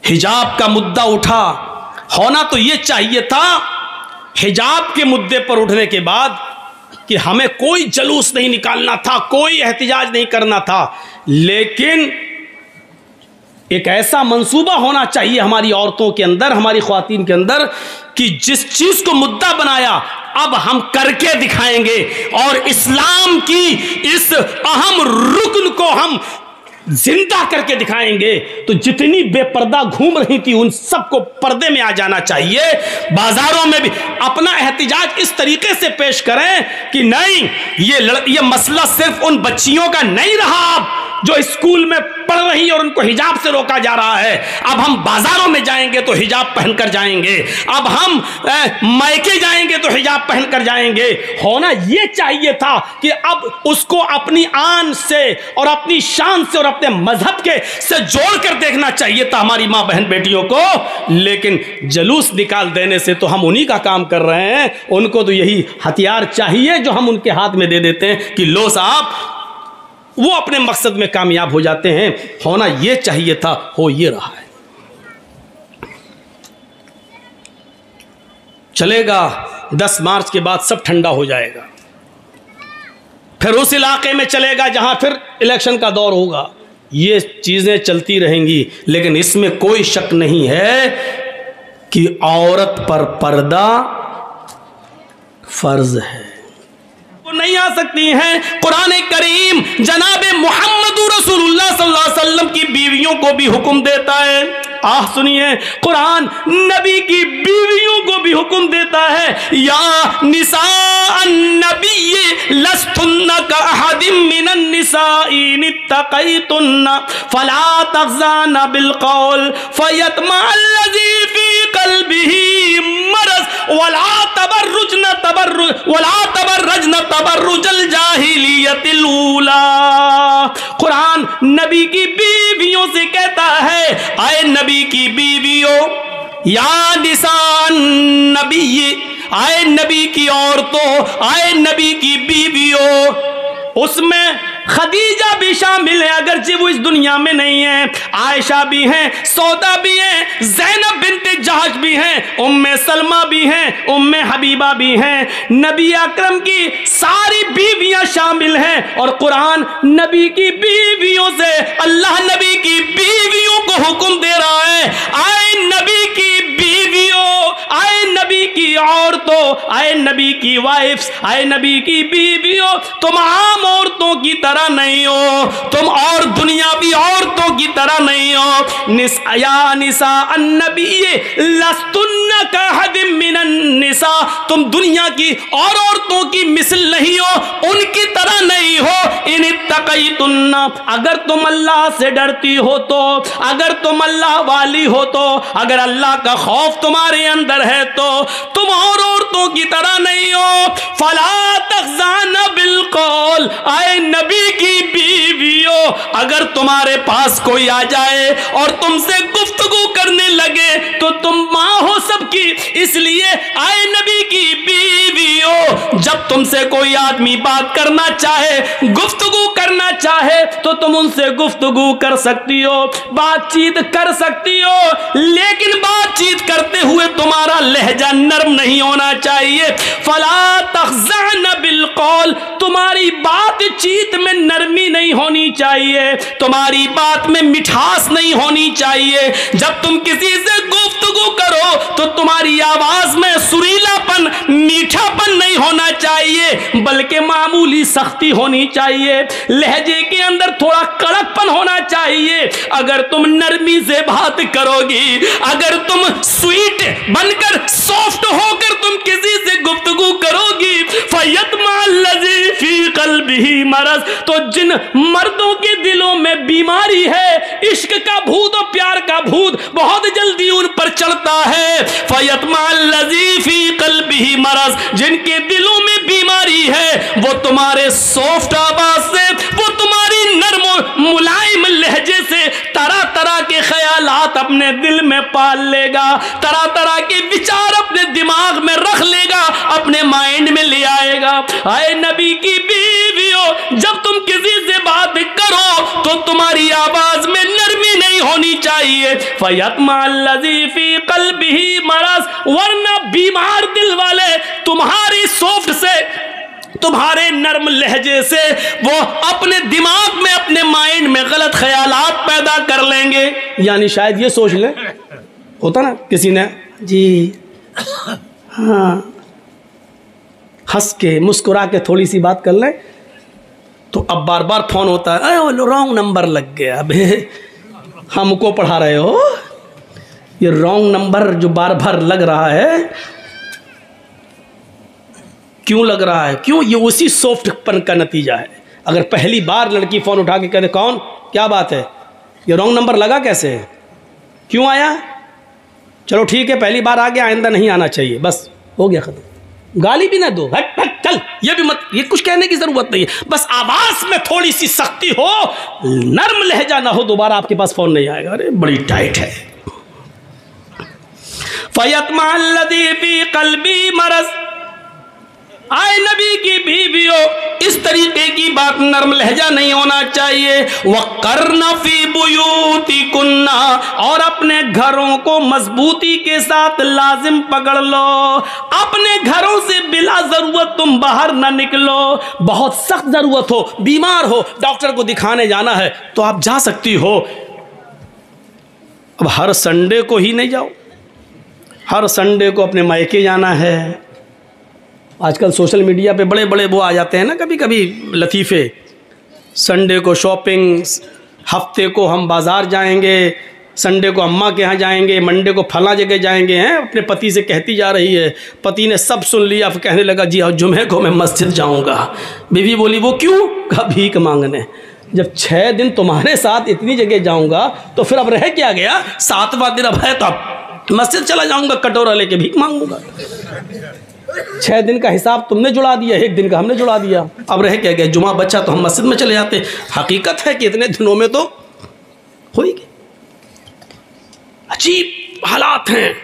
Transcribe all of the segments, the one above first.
हिजाब का मुद्दा उठा, होना तो ये चाहिए था हिजाब के मुद्दे पर उठने के बाद कि हमें कोई जलूस नहीं निकालना था, कोई एहतिजाज नहीं करना था, लेकिन एक ऐसा मंसूबा होना चाहिए हमारी औरतों के अंदर, हमारी ख्वातीन के अंदर, कि जिस चीज को मुद्दा बनाया अब हम करके दिखाएंगे और इस्लाम की इस अहम रुकन को हम जिंदा करके दिखाएंगे। तो जितनी बेपर्दा घूम रही थी उन सबको पर्दे में आ जाना चाहिए। बाजारों में भी अपना एहतिजाज इस तरीके से पेश करें कि नहीं, ये मसला सिर्फ उन बच्चियों का नहीं रहा जो स्कूल में पढ़ रही और उनको हिजाब से रोका जा रहा है। अब हम बाजारों में जाएंगे तो हिजाब पहनकर जाएंगे, अब हम मायके जाएंगे तो हिजाब पहनकर जाएंगे। होना यह चाहिए था कि अब उसको अपनी आन से और अपनी शान से और अपने मजहब के से जोड़कर देखना चाहिए था हमारी मां बहन बेटियों को। लेकिन जलूस निकाल देने से तो हम उन्हीं का काम कर रहे हैं। उनको तो यही हथियार चाहिए जो हम उनके हाथ में दे देते हैं कि लो साहब, वो अपने मकसद में कामयाब हो जाते हैं। होना यह चाहिए था, हो ये रहा है। चलेगा, 10 मार्च के बाद सब ठंडा हो जाएगा, फिर उस इलाके में चलेगा जहां फिर इलेक्शन का दौर होगा। ये चीजें चलती रहेंगी, लेकिन इसमें कोई शक नहीं है कि औरत पर पर्दा फर्ज है, नहीं आ सकती हैं। कुरान करीम जनाबे मोहम्मद रसूलुल्लाह सल्लल्लाहु अलैहि वसल्लम की बीवियों को भी हुक्म देता है। सुनिए, कुरान नबी की बीवियों को भी हुक्म देता है, या निसा अन्नबी लस्तुन्ना का अहदिम मिनन निसाई नित्तक़ैतुन्ना फला तग़ज़ाना बिलक़ौल फ़यतमअल्लज़ी फ़ी क़ल्बिही मरज़ वला तबर्रजन तबर्रुजल जाहिलियतिल ऊला। कुरान नबी की बीवियों से कहता है, आए नबी की बीवियों, या निसान नबी, आए नबी की औरतों, आए नबी की बीवियों। उसमें खदीजा भी शामिल है, अगरचे वो इस दुनिया में नहीं है। आयशा भी हैं, सौदा भी हैं, ज़ैनब बिन्ते जहश भी हैं, उम्मे सलमा भी हैं, उम्मे हबीबा भी हैं। नबी अकरम की सारी बीवियां शामिल हैं। और कुरान नबी की बीवियों से, अल्लाह नबी की बीवियों को हुक्म दे रहा है, आए नबी की बीवियों, आए नबी की औरतों, आए नबी की वाइफ्स, आए नबी की बीवियों, तुम आम औरतों की तरह नहीं हो, तुम और दुनियावी औरतों की तरह नहीं हो। या निसा अन्नबी लस्तुन्ना का हदिम मिनन निसा, तुम दुनिया की और औरतों की मिसल नहीं हो, उनकी तरह नहीं हो। इन इत्तक़ैतुन्ना, अगर तुम अल्लाह से डरती हो तो, अगर तुम अल्लाह वाली हो तो, अगर अल्लाह का खौफ तुम्हारे अंदर है तो तुम और औरतों की तरह नहीं हो। फला तग़ज़ाना बिलक़ौल, आए नबी की बीवियों, अगर तुम्हारे पास कोई आ जाए और तुमसे गुफ्तगू करने लगे तो तुम मां हो सबकी, इसलिए आए नबी की बीवियों, जब तुमसे कोई आदमी बात करना चाहे, गुफ्तगू करना चाहे, तो तुम उनसे गुफ्तगू कर सकती हो, बातचीत कर सकती हो, लेकिन बातचीत करते हुए तुम्हारा लहजा नर्म नहीं होना चाहिए। फला तग़ज़ाना बिलक़ौल, तुम्हारी बातचीत में नरमी नहीं होनी चाहिए, तुम्हारी बात में मिठास नहीं होनी चाहिए। जब तुम किसी से गुफ्तगू करो तो तुम्हारी आवाज में सुरीलापन, मीठापन नहीं होना चाहिए, बल्कि मामूली सख्ती होनी चाहिए, लहजे के अंदर थोड़ा कड़कपन होना चाहिए। अगर तुम नरमी से बात करोगी, अगर तुम स्वीट बनकर, सॉफ्ट होकर तुम किसी से गुफ्तगू करोगी, फ़यतमअल्लज़ी फ़ी क़ल्बिही मरज़, तो जिन मर्दों के दिलों में बीमारी है, इश्क का भूत और प्यार का भूत बहुत जल्दी उन पर चढ़ता है। फ़यतमअल्लज़ी फ़ी क़ल्बिही मरज़, जिनके दिलों में बीमारी है, वो तुम्हारे सॉफ्ट आवाज से, वो तुम्हारी नर्म मुलायम लहजे से तरह तरह के ख्यालात अपने दिल में पाल लेगा, तरह तरह के विचार अपने दिमाग में रख लेगा, अपने माइंड में ले आएगा। आए नबी की बीवियों, जब तुम किसी से बात करो तो तुम्हारी आवाज में नरमी नहीं नहीं होनी चाहिए। फयतमल्लज़ी फी क़ल्बिही मरज़, वरना बीमार दिल वाले तुम्हारी सॉफ्ट से, तुम्हारे नर्म लहजे से वो अपने दिमाग में, अपने माइंड में गलत ख्यालात पैदा कर लेंगे। यानी शायद ये सोच लें, होता ना किसी ने जी हाँ, हंस के मुस्कुरा के थोड़ी सी बात कर लें तो अब बार बार फोन होता है, रॉन्ग नंबर लग गया। अबे हमको पढ़ा रहे हो? ये रॉन्ग नंबर जो बार बार लग रहा है, क्यों लग रहा है? क्यों? ये उसी सॉफ्टपन का नतीजा है। अगर पहली बार लड़की फ़ोन उठा के कहते कौन, क्या बात है, ये रॉन्ग नंबर लगा कैसे, क्यों आया, चलो ठीक है पहली बार आ गया, आइंदा नहीं आना चाहिए, बस हो गया ख़त्म। गाली भी ना दो, हट हट चल, ये भी मत, ये कुछ कहने की ज़रूरत नहीं है, बस आवाज़ में थोड़ी सी सख्ती हो, नर्म लहजा ना हो, दोबारा आपके पास फ़ोन नहीं आएगा। अरे बड़ी टाइट है। फयतमल्लज़ी फी क़ल्बी मरज़, आए नबी की बीवियों, इस तरीके की बात, नर्म लहजा नहीं होना चाहिए। वक़र्न फ़ी बुयूतिकुन्ना, और अपने घरों को मजबूती के साथ लाजिम पकड़ लो। अपने घरों से बिला ज़रूरत तुम बाहर ना निकलो। बहुत सख्त ज़रूरत हो, बीमार हो, डॉक्टर को दिखाने जाना है तो आप जा सकती हो। अब हर संडे को ही नहीं जाओ, हर संडे को अपने मायके जाना है। आजकल सोशल मीडिया पे बड़े बड़े वो आ जाते हैं ना, कभी कभी लतीफ़े, संडे को शॉपिंग, हफ्ते को हम बाज़ार जाएंगे, संडे को अम्मा के यहाँ जाएंगे, मंडे को फला जगह जाएंगे, हैं अपने पति से कहती जा रही है। पति ने सब सुन लिया, फिर कहने लगा जी हाँ जुमे को मैं मस्जिद जाऊँगा। बीवी बोली वो क्यों? कहा भीख मांगने। जब 6 दिन तुम्हारे साथ इतनी जगह जाऊँगा तो फिर अब रह क्या गया, 7वां दिन अब है तो अब मस्जिद चला जाऊँगा, कटोरा लेके भीख मांगूंगा। 6 दिन का हिसाब तुमने जुड़ा दिया, 1 दिन का हमने जुड़ा दिया, अब रह क्या गया, जुमा बच्चा तो हम मस्जिद में चले जाते। हकीकत है कि इतने दिनों में तो हो ही गया। अजीब हालात हैं।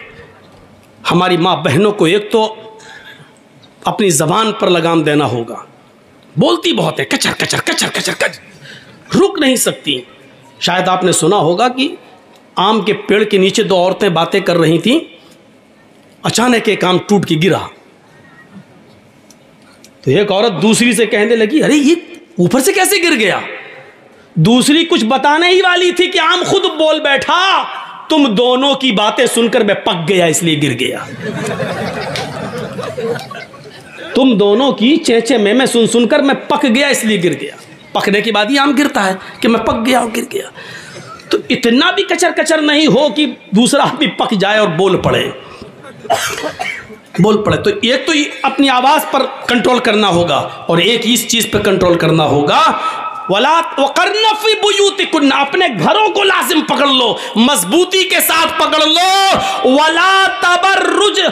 हमारी माँ बहनों को एक तो अपनी ज़बान पर लगाम देना होगा, बोलती बहुत है, कचर कचर कचर कचर कचर, रुक नहीं सकती। शायद आपने सुना होगा कि आम के पेड़ के नीचे 2 औरतें बातें कर रही थीं, अचानक एक आम टूट के गिरा तो एक औरत दूसरी से कहने लगी अरे ये ऊपर से कैसे गिर गया। दूसरी कुछ बताने ही वाली थी कि आम खुद बोल बैठा, तुम दोनों की बातें सुनकर मैं पक गया इसलिए गिर गया। तुम दोनों की चेचे में सुन सुनकर मैं पक गया इसलिए गिर गया। पकने के बाद ही आम गिरता है कि मैं पक गया और गिर गया। तो इतना भी कचर कचर नहीं हो कि दूसरा आदमी पक जाए और बोल पड़े। तो एक तो अपनी आवाज पर कंट्रोल करना होगा और एक इस चीज पर कंट्रोल करना होगा, वला वक़र्न फ़ी बुयूतिकुन्ना, अपने घरों को लाजिम पकड़ लो, मजबूती के साथ पकड़ लो। वला तबर्रजन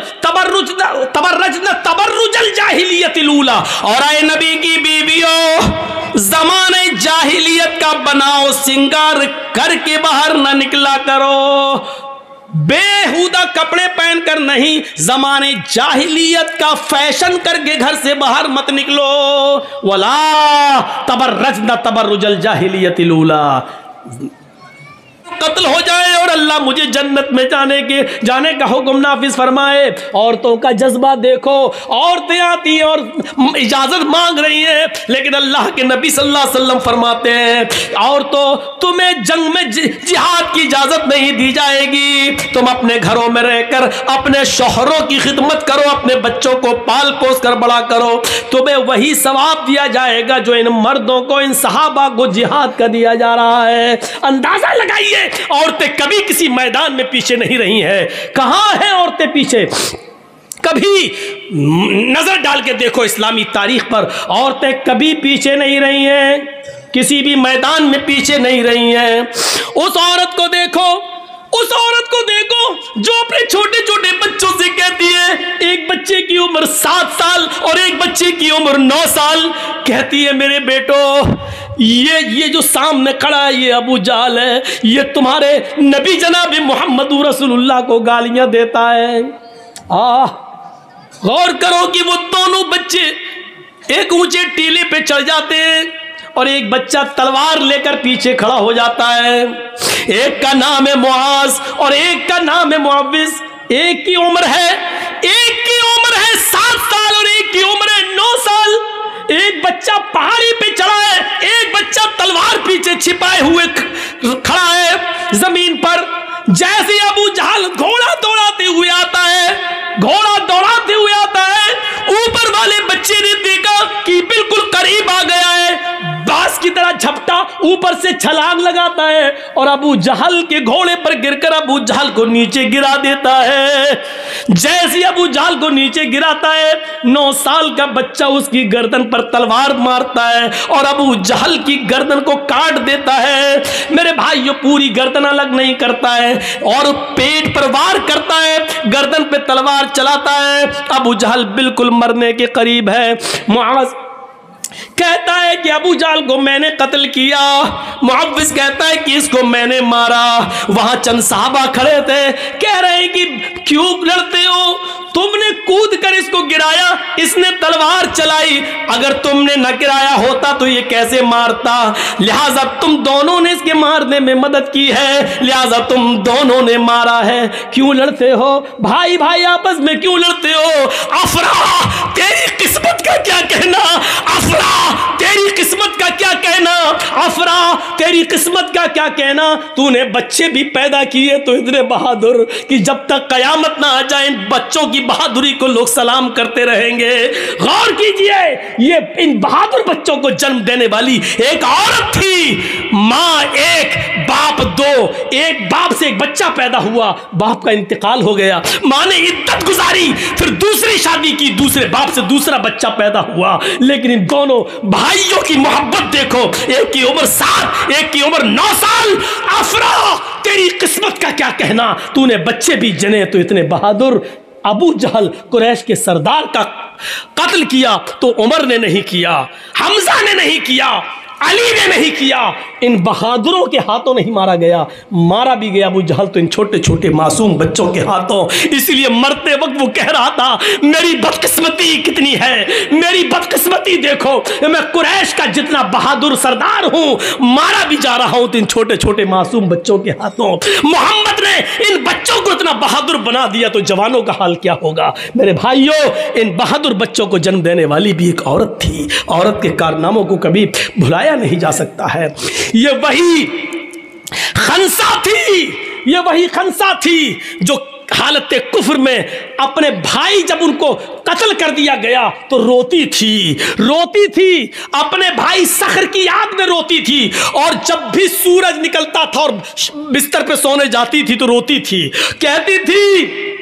तबर्रुजल जाहिलियतिल ऊला, और आए नबी की बीवियों ज़माने जाहिलियत का बनाओ सिंगार करके बाहर न निकला करो, बेहुदा कपड़े पहनकर नहीं, ज़माने जाहिलियत का फैशन करके घर से बाहर मत निकलो। वला तबर्रजन तबर्रुजल जाहिलियतिल ऊला, कत्ल हो जाए और अल्लाह मुझे जन्नत में जाने का हुक्म नाफिज फरमाए। औरतों का जज्बा देखो, औरतें आती हैं और इजाजत मांग रही हैं, लेकिन अल्लाह के नबी सल्लल्लाहु अलैहि वसल्लम फरमाते हैं औरतों तुम्हें जंग में जिहाद की इजाजत नहीं दी जाएगी, तुम अपने घरों में रहकर अपने शौहरों की खिदमत करो, अपने बच्चों को पाल पोस कर बड़ा करो, तुम्हें वही सवाब दिया जाएगा जो इन मर्दों को, इन सहाबा को जिहाद का दिया जा रहा है। अंदाजा लगाइए औरतें कभी किसी मैदान में पीछे नहीं रही हैं। कहां हैं औरतें पीछे? कभी नजर डाल के देखो इस्लामी तारीख पर, औरतें कभी पीछे नहीं रही हैं, किसी भी मैदान में पीछे नहीं रही हैं। उस औरत को देखो, उस औरत को देखो जो अपने छोटे छोटे बच्चों से कहती है, एक बच्चे की उम्र 7 साल और एक बच्चे की उम्र 9 साल, कहती है मेरे बेटो ये जो सामने खड़ा है ये अबू जाल है, ये तुम्हारे नबी जनाब मोहम्मद रसूलुल्लाह को गालियां देता है। गौर करो कि वो दोनों बच्चे एक ऊंचे टीले पे चढ़ जाते हैं और एक बच्चा तलवार लेकर पीछे खड़ा हो जाता है। एक का नाम है मुआज और एक का नाम है मुअव्विस। एक की उम्र है 7 साल और एक की उम्र है 9 साल। एक बच्चा पहाड़ी पे चढ़ा है, एक बच्चा तलवार पीछे छिपाए हुए खड़ा है जमीन पर। जैसे अबू जहल घोड़ा दौड़ाते हुए आता है, ऊपर वाले बच्चे ने देखा कि बिल्कुल करीब आ गया है, बास की तरह झपटा ऊपर से छलांग लगाता है और अबू जहल के घोड़े पर गिरकर अबू जहल को नीचे गिरा देता है। जैसे अबू जहल को नीचे गिराता है, 9 साल का बच्चा उसकी गर्दन पर तलवार मारता है और अबू जहल की गर्दन को काट देता है। मेरे भाइयों, पूरी गर्दन अलग नहीं करता है और पेट पर वार करता है, गर्दन पे तलवार चलाता है। अबू जहल बिल्कुल मरने के करीब है। मुआज कहता है कि अबू जहल को मैंने कत्ल किया, मुअव्विस कहता है कि इसको मैंने मारा। वहां चंद साहबा खड़े थे, कह रहे हैं कि क्यों लड़ते हो, तुमने कूद कर इसको गिराया, इसने तलवार चलाई, अगर तुमने न गिराया होता तो ये कैसे मारता, लिहाजा तुम दोनों ने इसके मारने में मदद की है, लिहाजा तुम दोनों ने मारा है। क्यों लड़ते हो भाई भाई, आपस में क्यों लड़ते हो? अफरा तेरी किस्मत का क्या कहना, अफरा तेरी किस्मत का क्या कहना, अफरा तेरी किस्मत का क्या कहना। तूने बच्चे भी पैदा किए तो इतने बहादुर कि जब तक कयामत ना आ जाए बच्चों की बहादुरी को लोग सलाम करते रहेंगे। गौर कीजिए, ये इन बहादुर बच्चों को जन्म देने वाली एक औरत थी। मां एक, बाप दो। एक बाप से एक बच्चा पैदा हुआ, बाप का इंतकाल हो गया, मां ने इद्दत गुजारी, फिर दूसरी शादी की, दूसरे बाप से दूसरा बच्चा पैदा हुआ। लेकिन इन दोनों भाइयों की मोहब्बत देखो, एक की उम्र 7, एक की उम्र 9 साल। अफरा तेरी किस्मत का क्या कहना, तूने बच्चे भी जने तो इतने बहादुर। अबू जहल कुरैश के सरदार का कत्ल किया तो उमर ने नहीं किया, हमजा ने नहीं किया, अली ने नहीं किया, इन बहादुरों के हाथों नहीं मारा गया। मारा भी गया अबू जहल तो इन छोटे छोटे मासूम बच्चों के हाथों। इसलिए मरते वक्त वो कह रहा था, मेरी बदकिस्मती कितनी है, मेरी बदकिस्मती देखो, मैं कुरैश का जितना बहादुर सरदार हूं, मारा भी जा रहा हूं तो इन छोटे छोटे मासूम बच्चों के हाथों। मोहम्मद ने इन बच्चों को इतना बहादुर बना दिया तो जवानों का हाल क्या होगा। मेरे भाइयों, इन बहादुर बच्चों को जन्म देने वाली भी एक औरत थी। औरत के कारनामों को कभी भुलाया नहीं जा सकता है। ये वही खंसा थी जो हालत कुफ्र में अपने भाई जब उनको कत्ल कर दिया गया तो रोती थी, अपने भाई सखर की याद में रोती थी, और जब भी सूरज निकलता था और बिस्तर पे सोने जाती थी तो रोती थी, कहती थी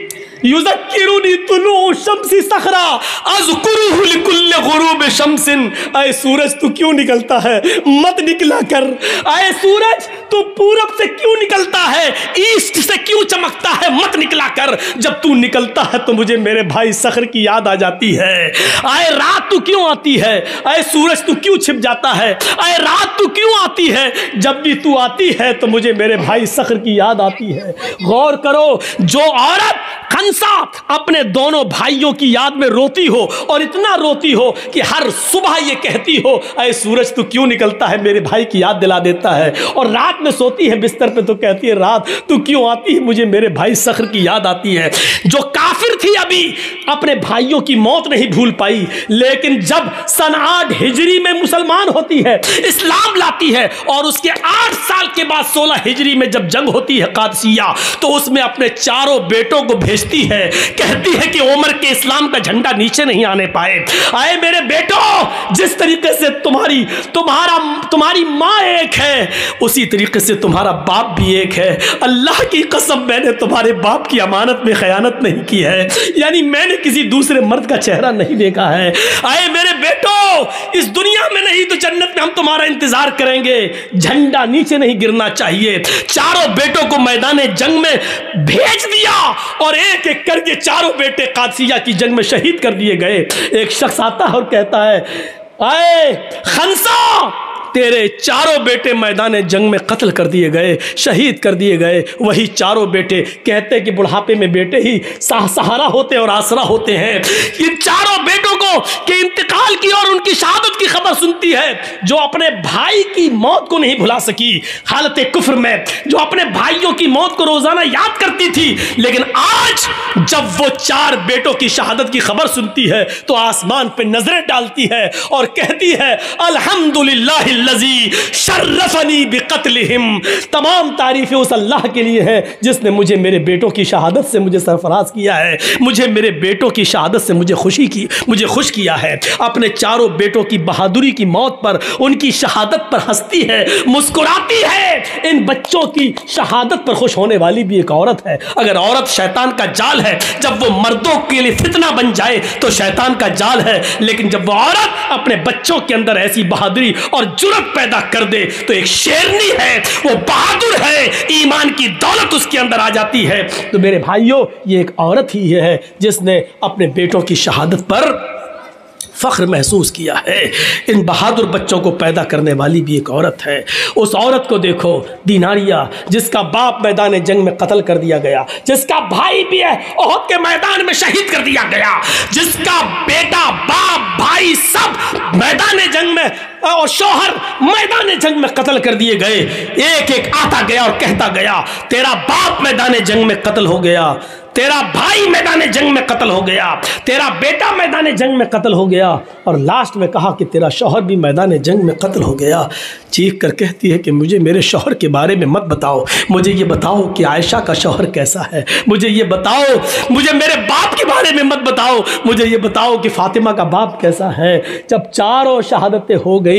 युज़क्किरुनी तुलू शम्सी सखरा अज़कुरुहु लिकुल्लि गुरूब शम्सिन। ऐ सूरज तू क्यों निकलता है, मत निकला कर। ऐ सूरज तू पूरब से क्यों निकलता है, ईस्ट से क्यों चमकता है, मत निकला कर। जब तू निकलता है तो मुझे मेरे भाई सखर की याद आ जाती है। ऐ रात तू क्यों आती है, ऐ सूरज तू क्यों छिप जाता है, ऐ रात तू क्यों आती है। जब भी तू आती है तो मुझे मेरे भाई सखर की याद आती है। गौर करो, जो औरत अपने दोनों भाइयों की याद में रोती हो और इतना रोती हो कि हर सुबह ये कहती हो, ऐ सूरज तू क्यों निकलता है, मेरे भाई की याद दिला देता है। और रात में सोती है बिस्तर पे तो कहती है, रात तू क्यों आती है, मुझे मेरे भाई सखर की याद आती है। जो काफिर थी अभी अपने भाइयों की मौत नहीं भूल पाई, लेकिन जब सन 8 हिजरी में मुसलमान होती है, इस्लाम लाती है, और उसके 8 साल के बाद 16 हिजरी में जब जंग होती है कादसिया, तो उसमें अपने चारों बेटों को भेजती है, कहती है कि उमर के इस्लाम का झंडा नीचे नहीं आने पाए। आए मेरे बेटों, जिस तरीके से तुम्हारी माँ एक है, उसी तरीके से तुम्हारा बाप भी एक है। अल्लाह की कसम, मैंने तुम्हारे बाप की अमानत में खयानत नहीं की है, यानी मैंने किसी दूसरे मर्द का चेहरा नहीं देखा है। आए मेरे बेटों, इस दुनिया में नहीं तो जन्नत में हम तुम्हारा इंतजार करेंगे। झंडा नीचे नहीं गिरना चाहिए। चारों बेटों को मैदान जंग में भेज दिया और एक एक करके चारों बेटे कादसिया की जंग में शहीद कर दिए गए। एक शख्स आता है और कहता है, आए खंसा, तेरे चारों बेटे मैदान जंग में कत्ल कर दिए गए, शहीद कर दिए गए। वही चारों बेटे कहते कि बुढ़ापे में बेटे ही सहारा होते और आसरा होते हैं। इन चारों बेटों बेटों को के इंतकाल की और उनकी शहादत की खबर सुनती है, जो अपने भाई की मौत को नहीं भुला सकी हालत कुफ्र में, जो अपने भाइयों की मौत को रोजाना याद करती थी, लेकिन आज जब वो 4 बेटों की शहादत की खबर सुनती है तो आसमान पे नजरें डालती है और कहती है अल्हम्दुलिल्लाहिल्लज़ी शर्रफनी बिक़त्लिहिम। तमाम तारीफें उस अल्लाह के लिए है जिसने मुझे मेरे बेटों की शहादत से मुझे सरफराज किया है, मुझे मेरे बेटों की शहादत से मुझे खुश किया है। अपने 4 बेटों की बहादुरी की मौत पर, उनकी शहादत पर हंसती है, मुस्कुराती है। इन बच्चों की शहादत पर खुश होने वाली भी एक औरत है। अगर औरत शैतान का जाल है, जब वो मर्दों के लिए फितना बन जाए तो शैतान का जाल है, लेकिन जब वो औरत अपने बच्चों के अंदर ऐसी बहादुरी और जुर्रत पैदा कर दे तो एक शेरनी है, वो बहादुर है, ईमान की दौलत उसके अंदर आ जाती है। तो मेरे भाइयों, ये एक औरत ही है जिसने अपने बेटों की शहादत पर फख्र महसूस किया है। इन बहादुर बच्चों को पैदा करने वाली भी एक औरत है। उस औरत को देखो, दीनारिया, जिसका बाप मैदान जंग में कत्ल कर दिया गया, जिसका भाई भी है ओहद के मैदान में शहीद कर दिया गया, जिसका बेटा, बाप, भाई सब मैदान जंग में और शौहर मैदान जंग में कत्ल कर दिए गए। एक एक आता गया और कहता गया, तेरा बाप मैदान जंग में कत्ल हो गया, तेरा भाई मैदान जंग में कत्ल हो गया, तेरा बेटा मैदान जंग में कत्ल हो गया, और लास्ट में कहा कि तेरा शौहर भी मैदान जंग में कत्ल हो गया। चीख कर कहती है कि मुझे मेरे शौहर के बारे में मत बताओ, मुझे ये बताओ कि आयशा का शौहर कैसा है, मुझे ये बताओ, मुझे मेरे बाप के बारे में मत बताओ, मुझे ये बताओ कि फातिमा का बाप कैसा है। जब 4 शहादतें हो गई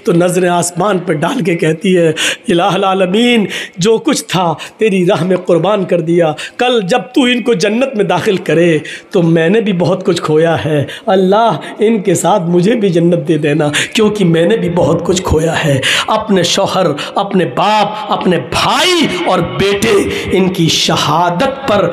तो नजरें आसमान पर डाल के कहती है, इलाहुल आलमीन, जो कुछ था तेरी राह में कुर्बान कर दिया, कल जब तू इनको जन्नत में दाखिल करे तो मैंने भी बहुत कुछ खोया है, अल्लाह इनके साथ मुझे भी जन्नत दे देना, क्योंकि मैंने भी बहुत कुछ खोया है। अपने शौहर, अपने बाप, अपने भाई और बेटे, इनकी शहादत पर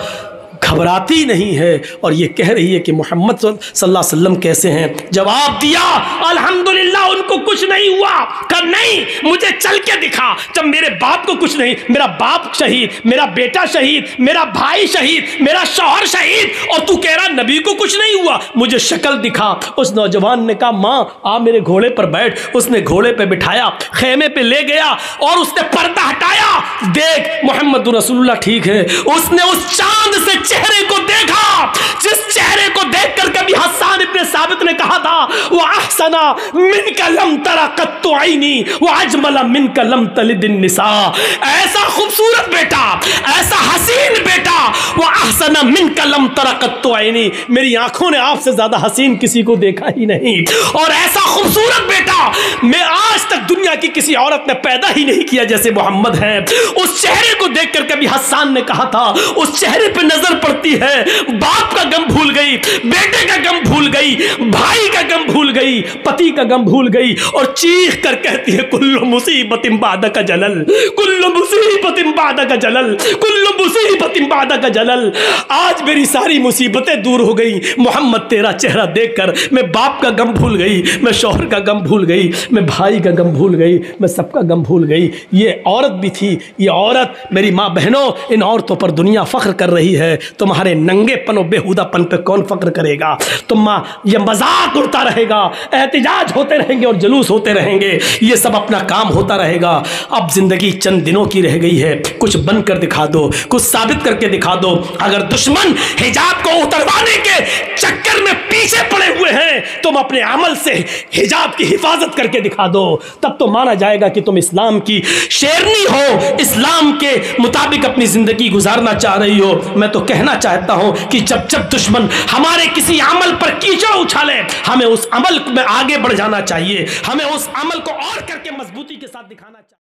घबराती नहीं है और ये कह रही है कि मोहम्मद सल्लल्लाहु अलैहि वसल्लम कैसे हैं। जवाब दिया, अल्हम्दुलिल्लाह, उनको कुछ नहीं हुआ। कर नहीं, मुझे चल के दिखा, जब मेरे बाप को कुछ नहीं, मेरा बाप शहीद, मेरा बेटा शहीद, मेरा भाई शहीद, मेरा शौहर शहीद, और तू कह रहा नबी को कुछ नहीं हुआ, मुझे शक्ल दिखा। उस नौजवान ने कहा, माँ आ मेरे घोड़े पर बैठ। उसने घोड़े पे बिठाया, खेमे पे ले गया और उसने पर्दा हटाया, देख मोहम्मद रसूलुल्लाह ठीक है। उसने उस चांद से चेहरे को देखा, जिस चेहरे को देखकर कभी हसन इब्न साबित ने कहा था, वो अहसना मिनका लम तरा कत्तु ऐनी व अजमला मिनका लम तलिद निसा। ऐसा खूबसूरत बेटा, ऐसा हसीन बेटा, वो अहसना मिनका लम तरा कत्तु ऐनी, मेरी आंखों ने आपसे ज्यादा हसीन किसी को देखा ही नहीं, और ऐसा खूबसूरत बेटा मैं आज तक दुनिया की किसी औरत ने पैदा ही नहीं किया जैसे मोहम्मद है। उस चेहरे को देखकर कभी हसन ने कहा था, उस चेहरे पे नजर पड़ती है, बाप का गम भूल गई, बेटे का गम भूल गई, भाई का गम भूल गई, पति का गम भूल गई, और चीख कर कहती है, कुल्लु मुसीबतिन बादका जलल, कुल्लु मुसीबतिन बादका जलल, कुल्लु मुसीबतिन बादका जलल। आज मेरी सारी मुसीबतें दूर हो गई मोहम्मद, तेरा चेहरा देखकर। मैं बाप का गम भूल गई, मैं शौहर का गम भूल गई, मैं भाई का गम भूल गई, मैं सबका गम भूल गई। ये औरत भी थी, ये औरत, मेरी माँ बहनों, इन औरतों पर दुनिया फख्र कर रही है। तुम्हारे नंगेपन और बेहुदापन पे कौन फख्र करेगा? ये मजाक उड़ता रहेगा, एहतिजाज होते रहेंगे और जुलूस होते रहेंगे, ये सब अपना काम होता रहेगा। अब जिंदगी चंद दिनों की रह गई है, कुछ बनकर दिखा दो, कुछ साबित करके दिखा दो। अगर दुश्मन हिजाब को उतरवाने के चक्कर में पीछे पड़े हुए हैं, तुम अपने अमल से हिजाब की हिफाजत करके दिखा दो, तब तो माना जाएगा कि तुम इस्लाम की शेरनी हो, इस्लाम के मुताबिक अपनी जिंदगी गुजारना चाह रही हो। मैं तो कहना चाहता हूं कि जब जब दुश्मन हमारे किसी अमल पर कीचड़ उछाले, हमें उस अमल में आगे बढ़ जाना चाहिए, हमें उस अमल को और करके मजबूती के साथ दिखाना चाहिए।